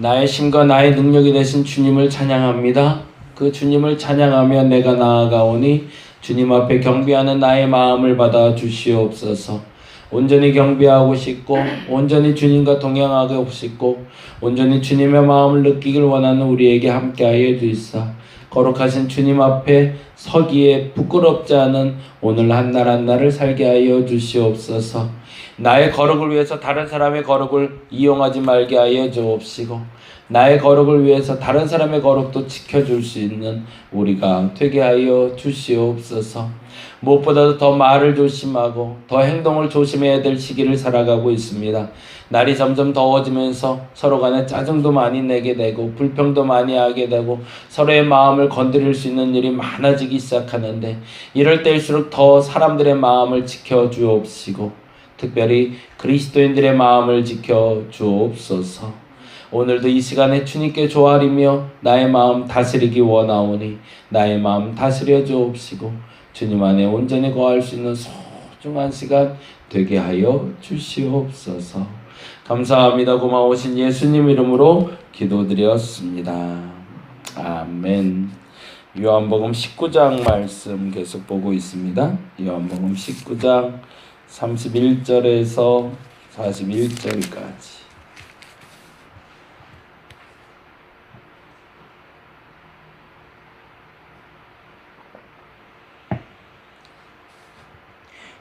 나의 힘과 나의 능력이 되신 주님을 찬양합니다. 그 주님을 찬양하며 내가 나아가오니 주님 앞에 경배하는 나의 마음을 받아 주시옵소서. 온전히 경배하고 싶고 온전히 주님과 동행하고 싶고 온전히 주님의 마음을 느끼길 원하는 우리에게 함께하여 주시사 거룩하신 주님 앞에 서기에 부끄럽지 않은 오늘 한날 한날을 살게 하여 주시옵소서. 나의 거룩을 위해서 다른 사람의 거룩을 이용하지 말게 하여 주옵시고 나의 거룩을 위해서 다른 사람의 거룩도 지켜줄 수 있는 우리가 되게 하여 주시옵소서. 무엇보다도 더 말을 조심하고 더 행동을 조심해야 될 시기를 살아가고 있습니다. 날이 점점 더워지면서 서로 간에 짜증도 많이 내게 되고 불평도 많이 하게 되고 서로의 마음을 건드릴 수 있는 일이 많아지기 시작하는데 이럴 때일수록 더 사람들의 마음을 지켜주옵시고 특별히 그리스도인들의 마음을 지켜주옵소서. 오늘도 이 시간에 주님께 조아리며 나의 마음 다스리기 원하오니 나의 마음 다스려 주옵시고 주님 안에 온전히 거할 수 있는 소중한 시간 되게 하여 주시옵소서. 감사합니다. 고마우신 예수님 이름으로 기도드렸습니다. 아멘. 요한복음 19장 말씀 계속 보고 있습니다. 요한복음 19장 31절에서 41절까지.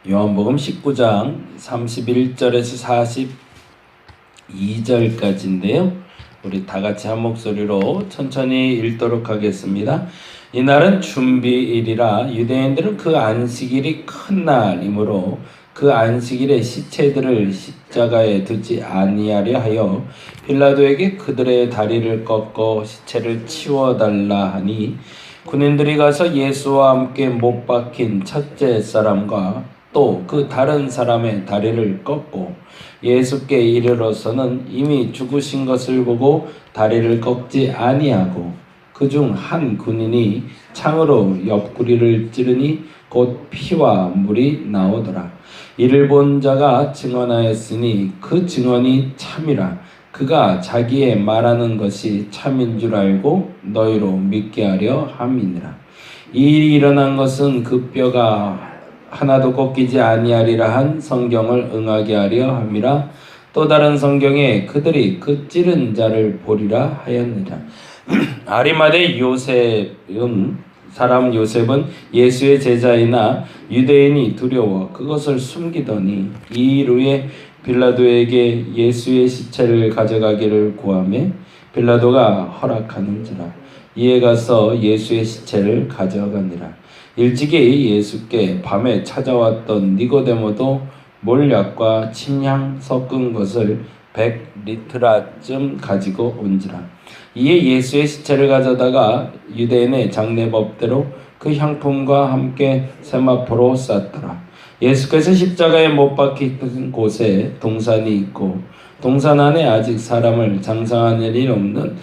요한복음 19장 31절에서 42절까지인데요. 우리 다 같이 한 목소리로 천천히 읽도록 하겠습니다. 이날은 준비일이라 유대인들은 그 안식일이 큰 날이므로 그 안식일에 시체들을 십자가에 두지 아니하려 하여 빌라도에게 그들의 다리를 꺾어 시체를 치워달라 하니 군인들이 가서 예수와 함께 못 박힌 첫째 사람과 또 그 다른 사람의 다리를 꺾고 예수께 이르러서는 이미 죽으신 것을 보고 다리를 꺾지 아니하고 그중 한 군인이 창으로 옆구리를 찌르니 곧 피와 물이 나오더라. 이를 본 자가 증언하였으니 그 증언이 참이라. 그가 자기의 말하는 것이 참인 줄 알고 너희로 믿게 하려 함이니라. 이 일이 일어난 것은 그 뼈가 하나도 꺾이지 아니하리라 한 성경을 응하게 하려 함이라. 또 다른 성경에 그들이 그 찌른 자를 보리라 하였느니라. 아리마대 요셉은 예수의 제자이나 유대인이 두려워 그것을 숨기더니 이 일 후에 빌라도에게 예수의 시체를 가져가기를 구하매 빌라도가 허락하는지라. 이에 가서 예수의 시체를 가져가니라. 일찍이 예수께 밤에 찾아왔던 니고데모도 몰약과 침향 섞은 것을 100리트라쯤 가지고 온지라. 이에 예수의 시체를 가져다가 유대인의 장례법대로 그 향품과 함께 세마포로 쌌더라. 예수께서 십자가에 못 박히신 곳에 동산이 있고 동산 안에 아직 사람을 장사하는 일이 없는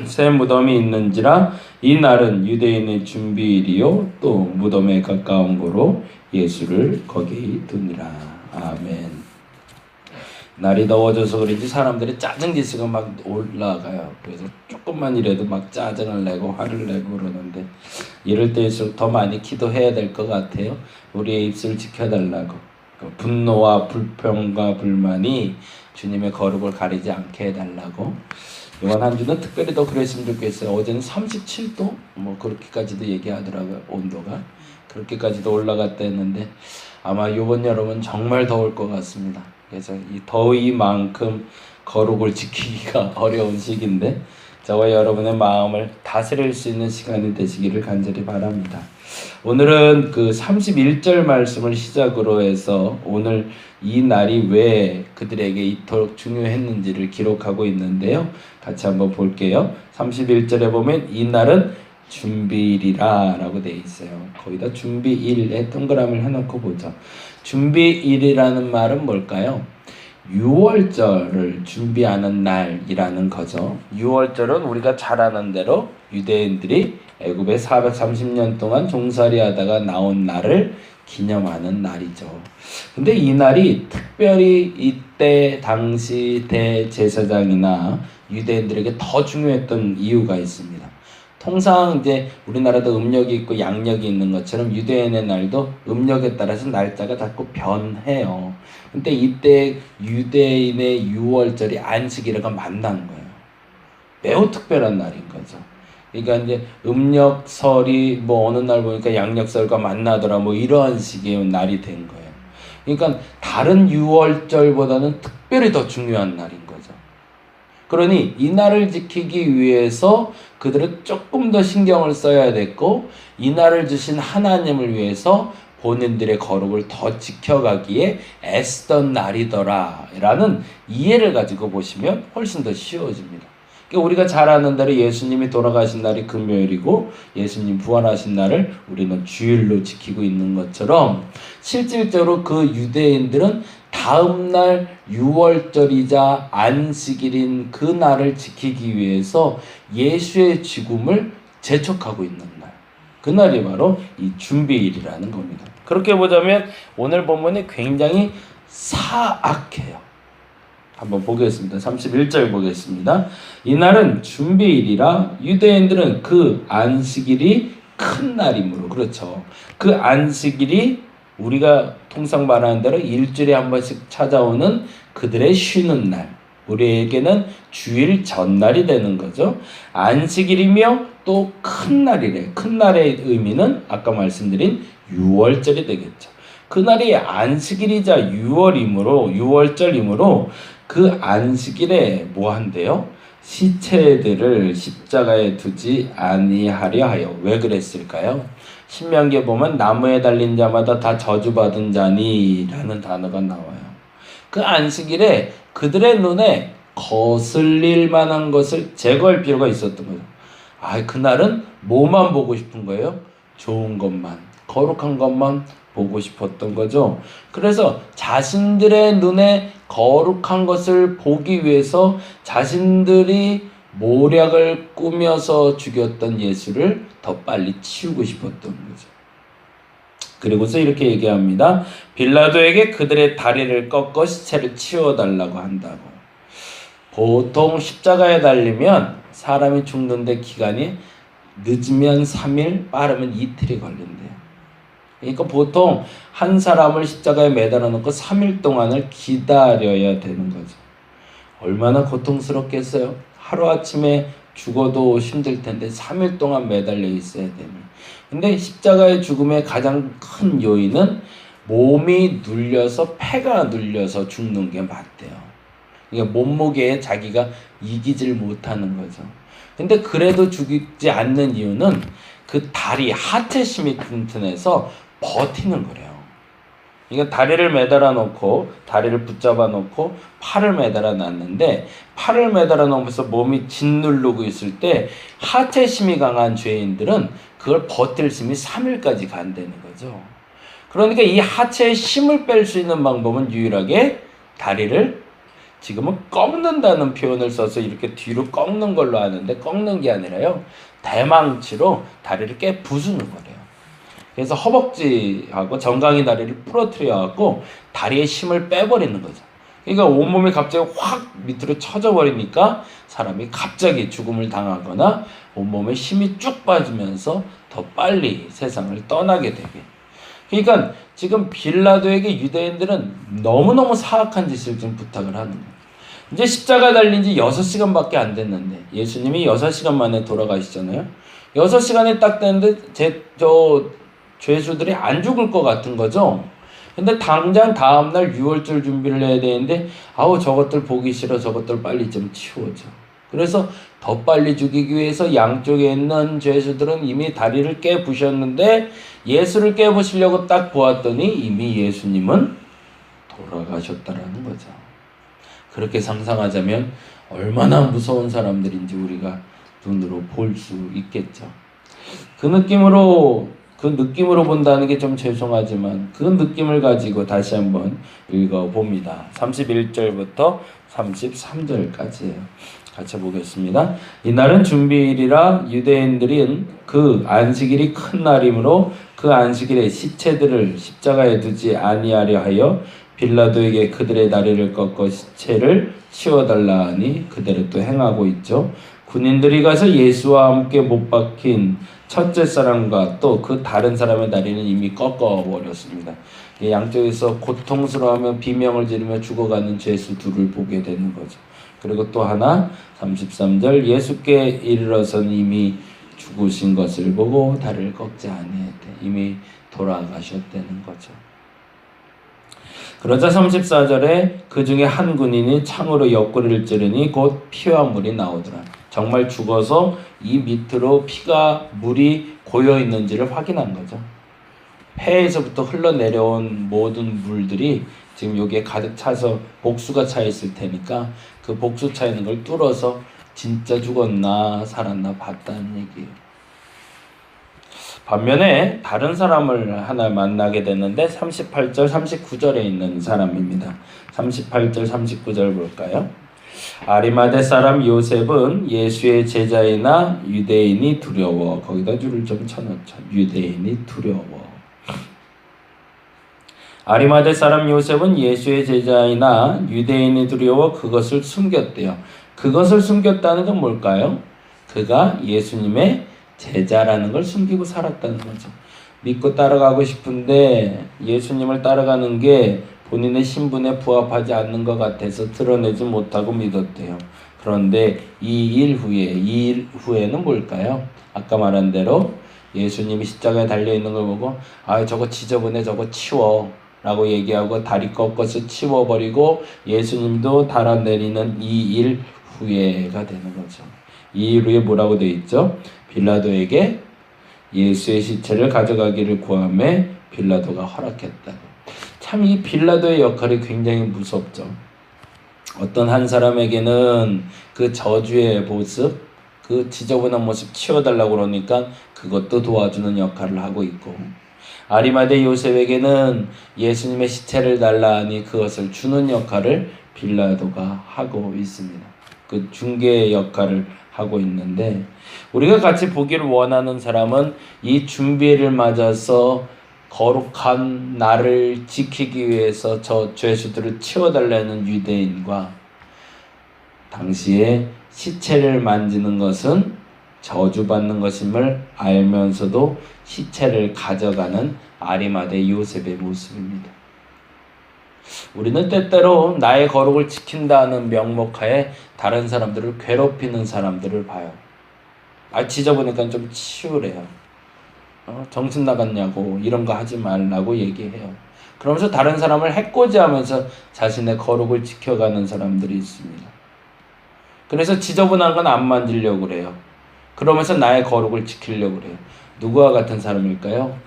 새 무덤이 있는지라. 이 날은 유대인의 준비일이요 또 무덤에 가까운 고로 예수를 거기 두니라. 아멘. 날이 더워져서 그런지 사람들이 짜증기수가 막 올라가요. 그래서 조금만 이래도 막 짜증을 내고 화를 내고 그러는데 이럴 때일수록 더 많이 기도해야 될 것 같아요. 우리의 입술 지켜달라고. 분노와 불평과 불만이 주님의 거룩을 가리지 않게 해달라고. 이번 한 주는 특별히 더 그랬으면 좋겠어요. 어제는 37도 뭐 그렇게까지도 얘기하더라고요. 온도가 그렇게까지도 올라갔다 했는데 아마 이번 여름은 정말 더울 것 같습니다. 그래서 이 더위만큼 거룩을 지키기가 어려운 시기인데 저와 여러분의 마음을 다스릴 수 있는 시간이 되시기를 간절히 바랍니다. 오늘은 그 31절 말씀을 시작으로 해서 오늘 이 날이 왜 그들에게 이토록 중요했는지를 기록하고 있는데요. 같이 한번 볼게요. 31절에 보면 이 날은 준비일이라 라고 되어 있어요. 거기다 준비일에 동그라미를 해놓고 보죠. 준비일이라는 말은 뭘까요? 6월절을 준비하는 날이라는 거죠. 6월절은 우리가 잘 아는 대로 유대인들이 애굽에 430년 동안 종살이 하다가 나온 날을 기념하는 날이죠. 근데 이 날이 특별히 이때 당시 대제사장이나 유대인들에게 더 중요했던 이유가 있습니다. 통상 이제 우리나라도 음력이 있고 양력이 있는 것처럼 유대인의 날도 음력에 따라서 날짜가 자꾸 변해요. 근데 이때 유대인의 6월절이 안식일과 만난 거예요. 매우 특별한 날인 거죠. 그러니까 이제 음력설이 뭐 어느 날 보니까 양력설과 만나더라 뭐 이러한 식의 날이 된 거예요. 그러니까 다른 6월절보다는 특별히 더 중요한 날인 거죠. 그러니 이 날을 지키기 위해서 그들은 조금 더 신경을 써야 됐고 이 날을 주신 하나님을 위해서 본인들의 거룩을 더 지켜가기에 애쓰던 날이더라 라는 이해를 가지고 보시면 훨씬 더 쉬워집니다. 그러니까 우리가 잘 아는 대로 예수님이 돌아가신 날이 금요일이고 예수님 부활하신 날을 우리는 주일로 지키고 있는 것처럼 실질적으로 그 유대인들은 다음날 6월절이자 안식일인 그 날을 지키기 위해서 예수의 죽음을 재촉하고 있는 날. 그날이 바로 이 준비일이라는 겁니다. 그렇게 보자면 오늘 본문이 굉장히 사악해요. 한번 보겠습니다. 31절 보겠습니다. 이날은 준비일이라 유대인들은 그 안식일이 큰 날이므로 그렇죠. 그 안식일이 우리가 통상 말하는 대로 일주일에 한 번씩 찾아오는 그들의 쉬는 날. 우리에게는 주일 전날이 되는 거죠. 안식일이며 또 큰 날이래. 큰 날의 의미는 아까 말씀드린 6월절이 되겠죠. 그날이 안식일이자 6월절이므로 그 안식일에 뭐 한대요? 시체들을 십자가에 두지 아니하려 하여. 왜 그랬을까요? 신명기에 보면 나무에 달린 자마다 다 저주받은 자니 라는 단어가 나와요. 그 안식일에 그들의 눈에 거슬릴 만한 것을 제거할 필요가 있었던 거예요. 그날은 뭐만 보고 싶은 거예요? 좋은 것만, 거룩한 것만 보고 싶었던 거죠. 그래서 자신들의 눈에 거룩한 것을 보기 위해서 자신들이 모략을 꾸며서 죽였던 예수를 더 빨리 치우고 싶었던 거죠. 그리고서 이렇게 얘기합니다. 빌라도에게 그들의 다리를 꺾어 시체를 치워달라고 한다고. 보통 십자가에 달리면 사람이 죽는데 기간이 늦으면 3일, 빠르면 이틀이 걸린대요. 그러니까 보통 한 사람을 십자가에 매달아 놓고 3일 동안을 기다려야 되는 거죠. 얼마나 고통스럽겠어요. 하루아침에 죽어도 힘들 텐데 3일 동안 매달려 있어야 되니. 근데 십자가의 죽음의 가장 큰 요인은 몸이 눌려서 폐가 눌려서 죽는 게 맞대요. 그러니까 몸무게에 자기가 이기질 못하는 거죠. 근데 그래도 죽이지 않는 이유는 그 다리 하체심이 튼튼해서 버티는 거래요. 그러니까 다리를 매달아 놓고 다리를 붙잡아 놓고 팔을 매달아 놨는데 팔을 매달아 놓으면서 몸이 짓누르고 있을 때 하체심이 강한 죄인들은 그걸 버틸 힘이 3일까지 간다는 거죠. 그러니까 이 하체의 힘을 뺄 수 있는 방법은 유일하게 다리를 지금은 꺾는다는 표현을 써서 이렇게 뒤로 꺾는 걸로 아는데 꺾는 게 아니라요. 대망치로 다리를 깨 부수는 거래요. 그래서 허벅지하고 정강이 다리를 부러뜨려 갖고 다리의 힘을 빼버리는 거죠. 그러니까 온몸이 갑자기 확 밑으로 쳐져 버리니까 사람이 갑자기 죽음을 당하거나 온몸에 힘이 쭉 빠지면서 더 빨리 세상을 떠나게 되게. 그러니까 지금 빌라도에게 유대인들은 너무너무 사악한 짓을 좀 부탁을 하는 거예요. 이제 십자가 달린 지 6시간밖에 안 됐는데 예수님이 6시간 만에 돌아가시잖아요. 6시간이 딱 됐는데 죄수들이 안 죽을 것 같은 거죠. 근데 당장 다음날 6월절 준비를 해야 되는데 저것들 보기 싫어. 저것들 빨리 좀 치워줘. 그래서 더 빨리 죽이기 위해서 양쪽에 있는 죄수들은 이미 다리를 깨부셨는데 예수를 깨부시려고 딱 보았더니 이미 예수님은 돌아가셨다라는 거죠. 그렇게 상상하자면 얼마나 무서운 사람들인지 우리가 눈으로 볼 수 있겠죠. 그 느낌으로 본다는 게 좀 죄송하지만 그 느낌을 가지고 다시 한번 읽어봅니다. 31절부터 33절까지예요. 같이 보겠습니다. 이날은 준비일이라 유대인들은 그 안식일이 큰 날이므로 그 안식일에 시체들을 십자가에 두지 아니하려 하여 빌라도에게 그들의 다리를 꺾어 시체를 치워달라 하니 그대로 또 행하고 있죠. 군인들이 가서 예수와 함께 못 박힌 첫째 사람과 또 그 다른 사람의 다리는 이미 꺾어버렸습니다. 양쪽에서 고통스러워하며 비명을 지르며 죽어가는 죄수 둘을 보게 되는 거죠. 그리고 또 하나 33절 예수께 이르러서는 이미 죽으신 것을 보고 다리를 꺾지 아니했대. 이미 돌아가셨다는 거죠. 그러자 34절에 그 중에 한 군인이 창으로 옆구리를 찌르니 곧 피와 물이 나오더라. 정말 죽어서 이 밑으로 피가 물이 고여 있는지를 확인한 거죠. 폐에서부터 흘러내려온 모든 물들이 지금 여기에 가득 차서 복수가 차 있을 테니까 그 복수 차 있는 걸 뚫어서 진짜 죽었나 살았나 봤다는 얘기예요. 반면에 다른 사람을 하나 만나게 됐는데 38절 39절에 있는 사람입니다. 38절 39절 볼까요? 아리마대 사람 요셉은 예수의 제자이나 유대인이 두려워. 거기다 줄을 좀 쳐놓죠. 유대인이 두려워. 아리마대 사람 요셉은 예수의 제자이나 유대인이 두려워 그것을 숨겼대요. 그것을 숨겼다는 건 뭘까요? 그가 예수님의 제자라는 걸 숨기고 살았다는 거죠. 믿고 따라가고 싶은데 예수님을 따라가는 게 본인의 신분에 부합하지 않는 것 같아서 드러내지 못하고 믿었대요. 그런데 이 일 후에는 뭘까요? 아까 말한 대로 예수님이 십자가에 달려있는 걸 보고 저거 지저분해 저거 치워 라고 얘기하고 다리 꺾어서 치워버리고 예수님도 달아내리는 이 일 후에가 되는 거죠. 이 일 후에 뭐라고 되어 있죠? 빌라도에게 예수의 시체를 가져가기를 구하매 빌라도가 허락했다. 참 이 빌라도의 역할이 굉장히 무섭죠. 어떤 한 사람에게는 그 저주의 모습, 그 지저분한 모습 치워달라고 그러니까 그것도 도와주는 역할을 하고 있고, 아리마대 요셉에게는 예수님의 시체를 달라 하니 그것을 주는 역할을 빌라도가 하고 있습니다. 그 중개의 역할을 하고 있는데, 우리가 같이 보기를 원하는 사람은 이 준비를 맞아서 거룩한 나를 지키기 위해서 저 죄수들을 치워달라는 유대인과 당시에 시체를 만지는 것은 저주받는 것임을 알면서도 시체를 가져가는 아리마대 요셉의 모습입니다. 우리는 때때로 나의 거룩을 지킨다는 명목하에 다른 사람들을 괴롭히는 사람들을 봐요. 지저분하니까 좀 치우래요. 정신 나갔냐고 이런 거 하지 말라고 얘기해요. 그러면서 다른 사람을 해코지하면서 자신의 거룩을 지켜가는 사람들이 있습니다. 그래서 지저분한 건 안 만지려고 그래요. 그러면서 나의 거룩을 지키려고 그래요. 누구와 같은 사람일까요?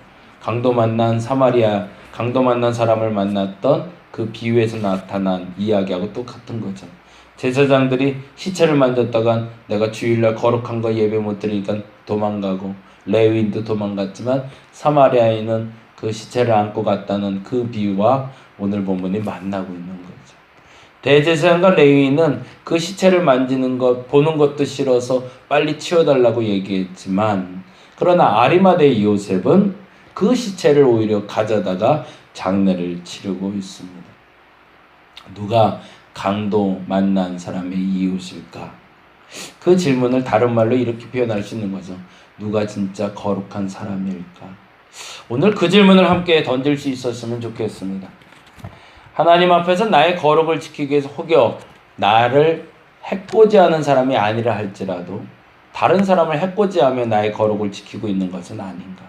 강도 만난 사람을 만났던 그 비유에서 나타난 이야기하고 똑같은 거죠. 제사장들이 시체를 만졌다간 내가 주일날 거룩한 거 예배 못 드리니까 도망가고, 레위인도 도망갔지만 사마리아인은 그 시체를 안고 갔다는 그 비유와 오늘 본문이 만나고 있는 거죠. 대제사장과 레위인은 그 시체를 만지는 것, 보는 것도 싫어서 빨리 치워달라고 얘기했지만, 그러나 아리마대 요셉은 그 시체를 오히려 가져다가 장례를 치르고 있습니다. 누가 강도 만난 사람의 이웃일까? 그 질문을 다른 말로 이렇게 표현할 수 있는 거죠. 누가 진짜 거룩한 사람일까? 오늘 그 질문을 함께 던질 수 있었으면 좋겠습니다. 하나님 앞에서 나의 거룩을 지키기 위해서 혹여 나를 해코지하는 사람이 아니라 할지라도 다른 사람을 해코지하며 나의 거룩을 지키고 있는 것은 아닌가?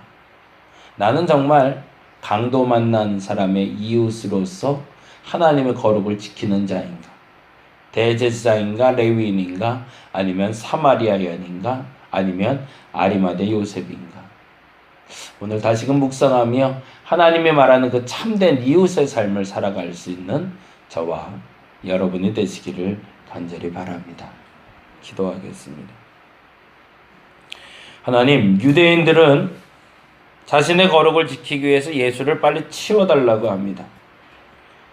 나는 정말 강도 만난 사람의 이웃으로서 하나님의 거룩을 지키는 자인가? 대제사장인가? 레위인인가? 아니면 사마리아인인가? 아니면 아리마대 요셉인가? 오늘 다시금 묵상하며 하나님이 말하는 그 참된 이웃의 삶을 살아갈 수 있는 저와 여러분이 되시기를 간절히 바랍니다. 기도하겠습니다. 하나님, 유대인들은 자신의 거룩을 지키기 위해서 예수를 빨리 치워달라고 합니다.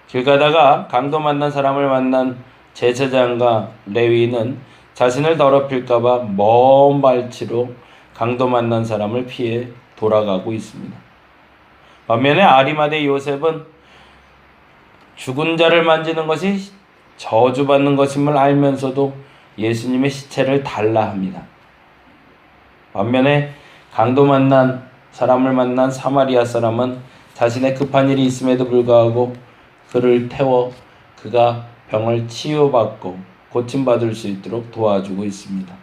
길 가다가 강도 만난 사람을 만난 제사장과 레위인은 자신을 더럽힐까봐 먼 발치로 강도 만난 사람을 피해 돌아가고 있습니다. 반면에 아리마대 요셉은 죽은 자를 만지는 것이 저주받는 것임을 알면서도 예수님의 시체를 달라 합니다. 반면에 사람을 만난 사마리아 사람은 자신의 급한 일이 있음에도 불구하고 그를 태워 그가 병을 치유받고 고침받을 수 있도록 도와주고 있습니다.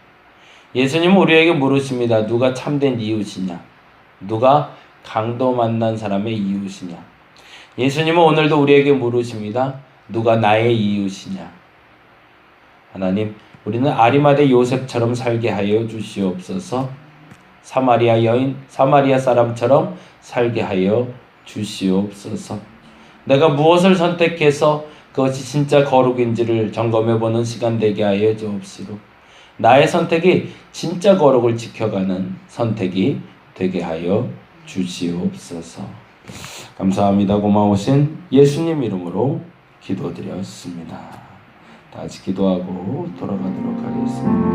예수님은 우리에게 물으십니다. 누가 참된 이웃이냐? 누가 강도 만난 사람의 이웃이냐? 예수님은 오늘도 우리에게 물으십니다. 누가 나의 이웃이냐? 하나님, 우리는 아리마대 요셉처럼 살게 하여 주시옵소서. 사마리아 사람처럼 살게 하여 주시옵소서. 내가 무엇을 선택해서 그것이 진짜 거룩인지를 점검해보는 시간 되게 하여 주옵시고, 나의 선택이 진짜 거룩을 지켜가는 선택이 되게 하여 주시옵소서. 감사합니다. 고마우신 예수님 이름으로 기도드렸습니다. 다 같이 기도하고 돌아가도록 하겠습니다.